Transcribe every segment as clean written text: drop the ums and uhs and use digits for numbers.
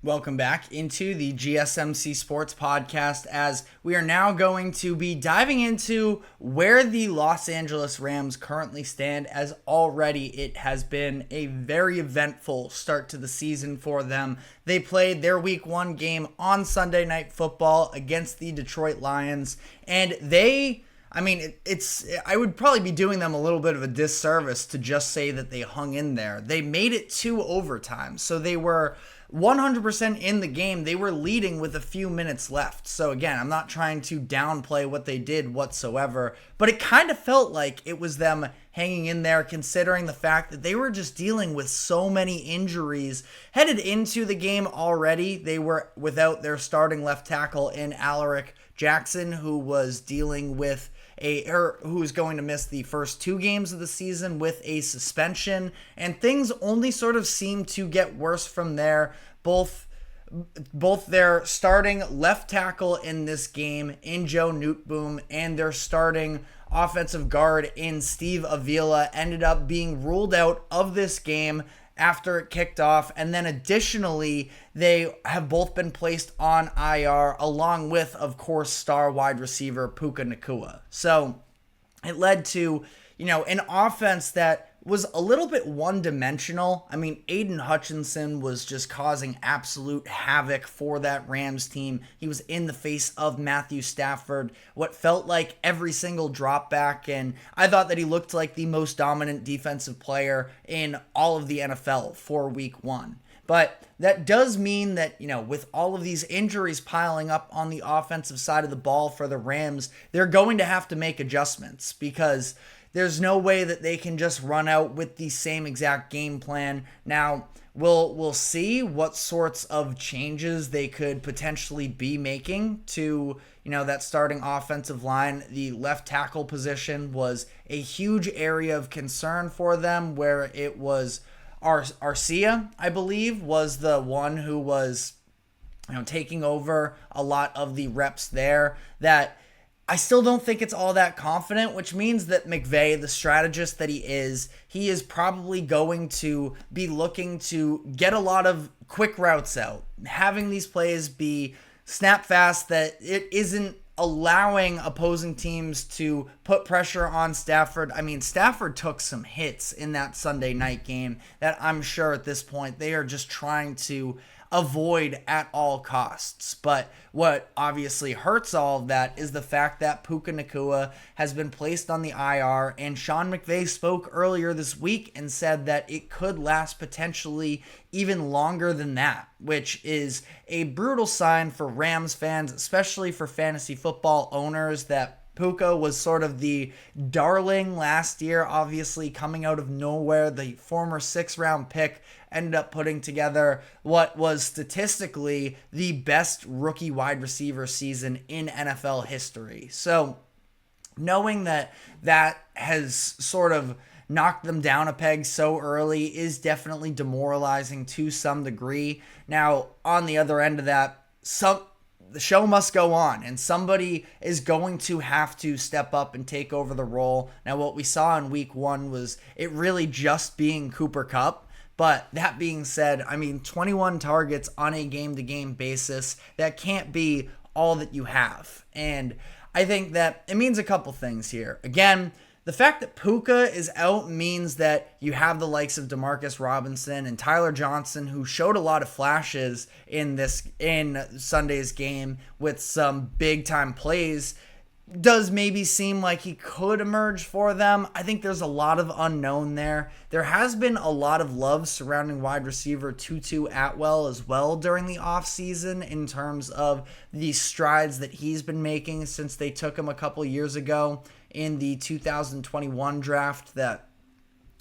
Welcome back into the GSMC Sports Podcast, as we are now going to be diving into where the Los Angeles Rams currently stand, as already it has been a very eventful start to the season for them. They played their Week 1 game on Sunday Night Football against the Detroit Lions, and I would probably be doing them a little bit of a disservice to just say that they hung in there. They made it to overtime, so they were 100% in the game. They were leading with a few minutes left. So again, I'm not trying to downplay what they did whatsoever, but it kind of felt like it was them hanging in there, considering the fact that they were just dealing with so many injuries headed into the game already. They were without their starting left tackle in Alaric Jackson, who was dealing with who's going to miss the first 2 games of the season with a suspension, and things only sort of seem to get worse from there. Both their starting left tackle in this game in Joe Newtboom and their starting offensive guard in Steve Avila ended up being ruled out of this game after it kicked off, and then additionally, they have both been placed on IR, along with, of course, star wide receiver Puka Nacua. So it led to, an offense that was a little bit one-dimensional. I mean, Aiden Hutchinson was just causing absolute havoc for that Rams team. He was in the face of Matthew Stafford, what felt like every single drop back, and I thought that he looked like the most dominant defensive player in all of the NFL for Week 1. But that does mean that, with all of these injuries piling up on the offensive side of the ball for the Rams, they're going to have to make adjustments, because there's no way that they can just run out with the same exact game plan. Now, we'll see what sorts of changes they could potentially be making to, that starting offensive line. The left tackle position was a huge area of concern for them, where it was Arcia, I believe, was the one who was, taking over a lot of the reps there. That I still don't think it's all that confident, which means that McVay, the strategist that he is probably going to be looking to get a lot of quick routes out, having these plays be snap fast, that it isn't allowing opposing teams to put pressure on Stafford. I mean, Stafford took some hits in that Sunday night game that I'm sure at this point they are just trying to avoid at all costs. But what obviously hurts all of that is the fact that Puka Nacua has been placed on the IR, and Sean McVay spoke earlier this week and said that it could last potentially even longer than that, which is a brutal sign for Rams fans, especially for fantasy football owners, that Puka was sort of the darling last year, obviously coming out of nowhere. The former 6th-round pick ended up putting together what was statistically the best rookie wide receiver season in NFL history. So knowing that has sort of knocked them down a peg so early is definitely demoralizing to some degree. Now, on the other end of that, the show must go on, and somebody is going to have to step up and take over the role. Now, what we saw in Week 1 was it really just being Cooper Kupp. But that being said, 21 targets on a game-to-game basis, that can't be all that you have. And I think that it means a couple things here. Again, the fact that Puka is out means that you have the likes of Demarcus Robinson and Tyler Johnson, who showed a lot of flashes in Sunday's game with some big-time plays. Does maybe seem like he could emerge for them. I think there's a lot of unknown there. There has been a lot of love surrounding wide receiver Tutu Atwell as well during the offseason, in terms of the strides that he's been making since they took him a couple years ago in the 2021 draft, that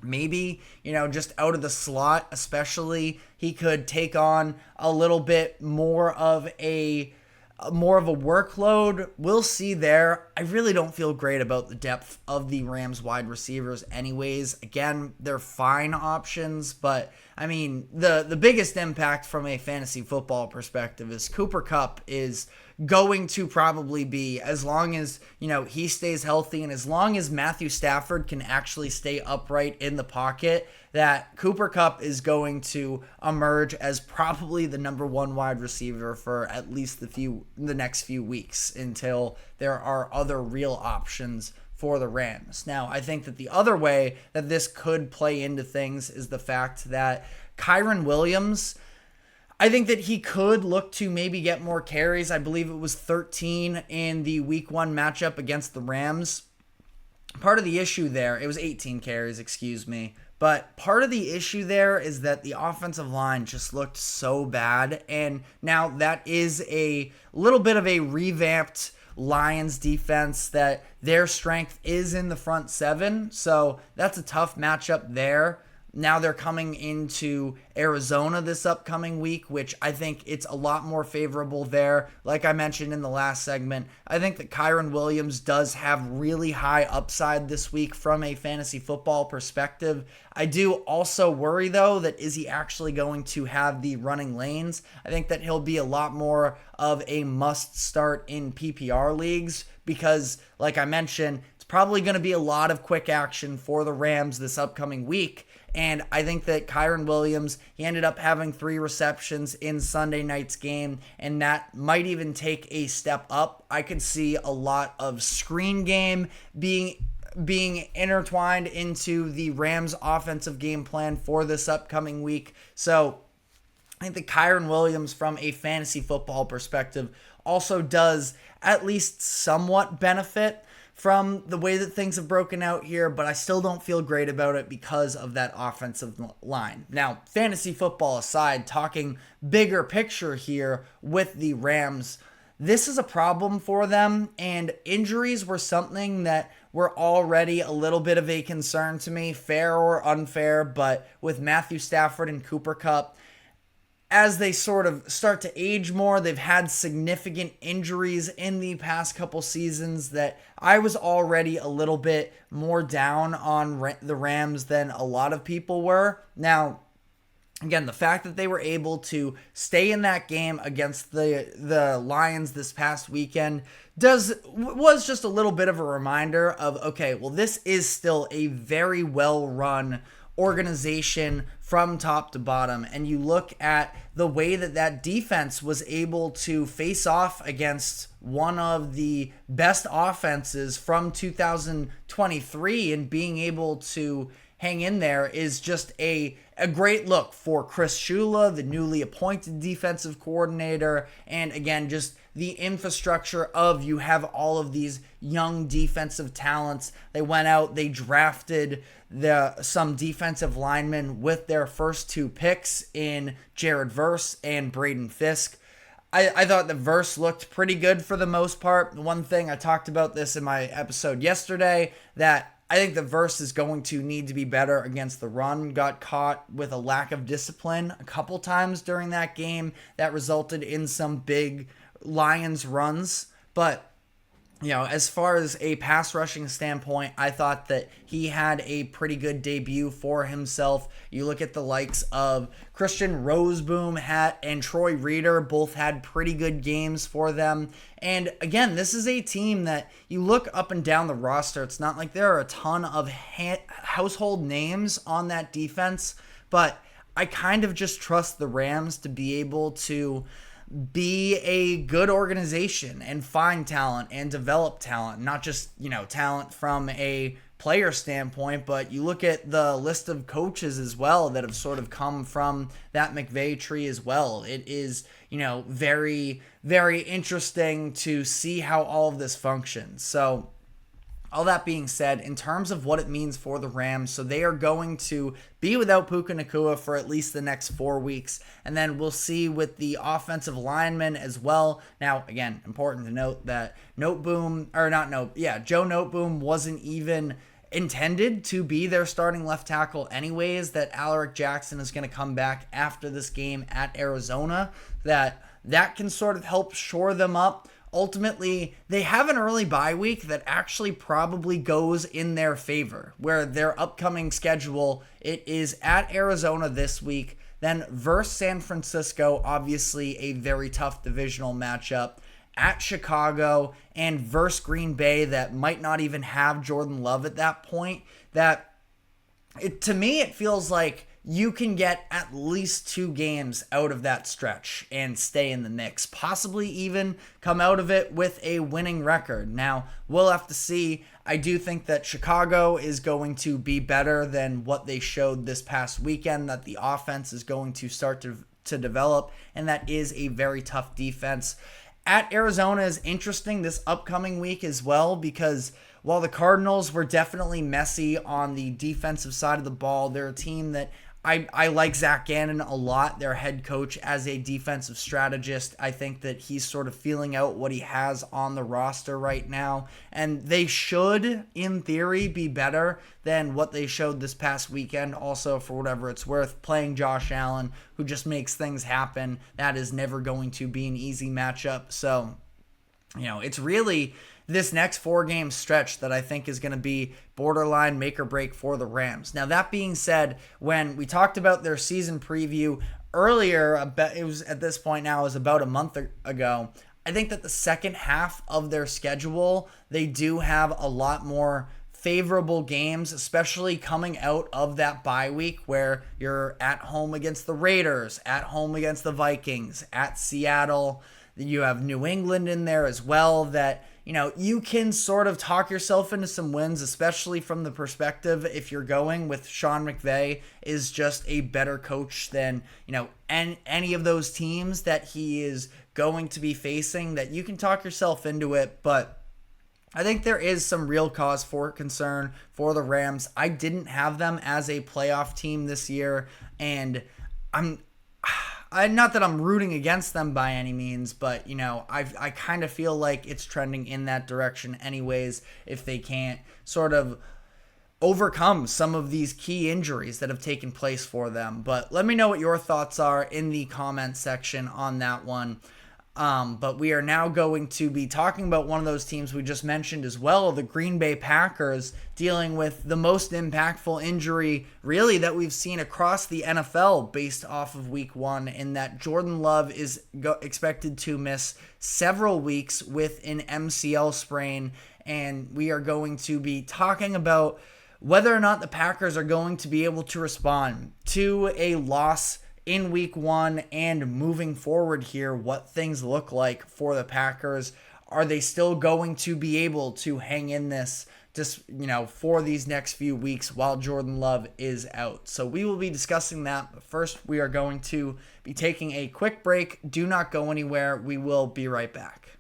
maybe, just out of the slot especially, he could take on a little bit more of a workload. We'll see there. I really don't feel great about the depth of the Rams wide receivers anyways. Again, they're fine options, but I mean, the biggest impact from a fantasy football perspective is Cooper Kupp is going to probably be, as long as, he stays healthy and as long as Matthew Stafford can actually stay upright in the pocket, that Cooper Kupp is going to emerge as probably the number one wide receiver for at least the next few weeks until there are other real options for the Rams. Now, I think that the other way that this could play into things is the fact that Kyren Williams, I think that he could look to maybe get more carries. I believe it was 13 in the week 1 matchup against the Rams. Part of the issue there, it was 18 carries, excuse me. But part of the issue there is that the offensive line just looked so bad. And now that is a little bit of a revamped Lions defense, that their strength is in the front seven. So that's a tough matchup there. Now they're coming into Arizona this upcoming week, which I think it's a lot more favorable there. Like I mentioned in the last segment, I think that Kyren Williams does have really high upside this week from a fantasy football perspective. I do also worry, though, that is he actually going to have the running lanes? I think that he'll be a lot more of a must start in PPR leagues because, like I mentioned, it's probably going to be a lot of quick action for the Rams this upcoming week. And I think that Kyren Williams, he ended up having 3 receptions in Sunday night's game, and that might even take a step up. I could see a lot of screen game being intertwined into the Rams offensive game plan for this upcoming week. So I think that Kyren Williams, from a fantasy football perspective, also does at least somewhat benefit from the way that things have broken out here, but I still don't feel great about it because of that offensive line. Now, fantasy football aside, talking bigger picture here with the Rams, this is a problem for them, and injuries were something that were already a little bit of a concern to me, fair or unfair, but with Matthew Stafford and Cooper Kupp, as they sort of start to age more, they've had significant injuries in the past couple seasons that I was already a little bit more down on the Rams than a lot of people were. Now, again, the fact that they were able to stay in that game against the Lions this past weekend was just a little bit of a reminder of, okay, well, this is still a very well-run organization from top to bottom, and you look at the way that defense was able to face off against one of the best offenses from 2023 and being able to hang in there is just a great look for Chris Shula, the newly appointed defensive coordinator, and again, just the infrastructure of you have all of these young defensive talents. They went out, they drafted some defensive linemen with their first 2 picks in Jared Verse and Braden Fisk. I thought the Verse looked pretty good for the most part. One thing, I talked about this in my episode yesterday, that I think the Verse is going to need to be better against the run. Got caught with a lack of discipline a couple times during that game that resulted in some big Lions runs. But, as far as a pass rushing standpoint, I thought that he had a pretty good debut for himself. You look at the likes of Christian Roseboom and Troy Reeder, both had pretty good games for them. And again, this is a team that you look up and down the roster. It's not like there are a ton of household names on that defense, but I kind of just trust the Rams to be able to be a good organization and find talent and develop talent, not just, talent from a player standpoint, but you look at the list of coaches as well that have sort of come from that McVay tree as well. It is, very, very interesting to see how all of this functions. So, all that being said, in terms of what it means for the Rams, so they are going to be without Puka Nacua for at least the next 4 weeks, and then we'll see with the offensive linemen as well. Now, again, important to note that Joe Noteboom wasn't even intended to be their starting left tackle anyways, that Alaric Jackson is going to come back after this game at Arizona, that can sort of help shore them up ultimately, they have an early bye week that actually probably goes in their favor, where their upcoming schedule, it is at Arizona this week, then versus San Francisco, obviously a very tough divisional matchup, at Chicago, and versus Green Bay that might not even have Jordan Love at that point. To me, it feels like you can get at least 2 games out of that stretch and stay in the mix, possibly even come out of it with a winning record. Now, we'll have to see. I do think that Chicago is going to be better than what they showed this past weekend, that the offense is going to start to develop, and that is a very tough defense. At Arizona is interesting this upcoming week as well, because while the Cardinals were definitely messy on the defensive side of the ball, they're a team that I like Zach Gannon a lot, their head coach, as a defensive strategist. I think that he's sort of feeling out what he has on the roster right now, and they should, in theory, be better than what they showed this past weekend. Also, for whatever it's worth, playing Josh Allen, who just makes things happen, that is never going to be an easy matchup. So, it's really this next 4-game stretch that I think is going to be borderline make or break for the Rams. Now, that being said, when we talked about their season preview earlier, it was at this point now, it was about a month ago, I think that the second half of their schedule, they do have a lot more favorable games, especially coming out of that bye week where you're at home against the Raiders, at home against the Vikings, at Seattle. You have New England in there as well, that you can sort of talk yourself into some wins, especially from the perspective if you're going with Sean McVay is just a better coach than, any of those teams that he is going to be facing, that you can talk yourself into it. But I think there is some real cause for concern for the Rams. I didn't have them as a playoff team this year, and not that I'm rooting against them by any means, but, I kind of feel like it's trending in that direction anyways if they can't sort of overcome some of these key injuries that have taken place for them. But let me know what your thoughts are in the comment section on that one. But we are now going to be talking about one of those teams we just mentioned as well, the Green Bay Packers, dealing with the most impactful injury really that we've seen across the NFL based off of week 1, in that Jordan Love is expected to miss several weeks with an MCL sprain. And we are going to be talking about whether or not the Packers are going to be able to respond to a loss in week 1 and moving forward here, what things look like for the Packers. Are they still going to be able to hang in this just, for these next few weeks while Jordan Love is out? So we will be discussing that. But first, we are going to be taking a quick break. Do not go anywhere. We will be right back.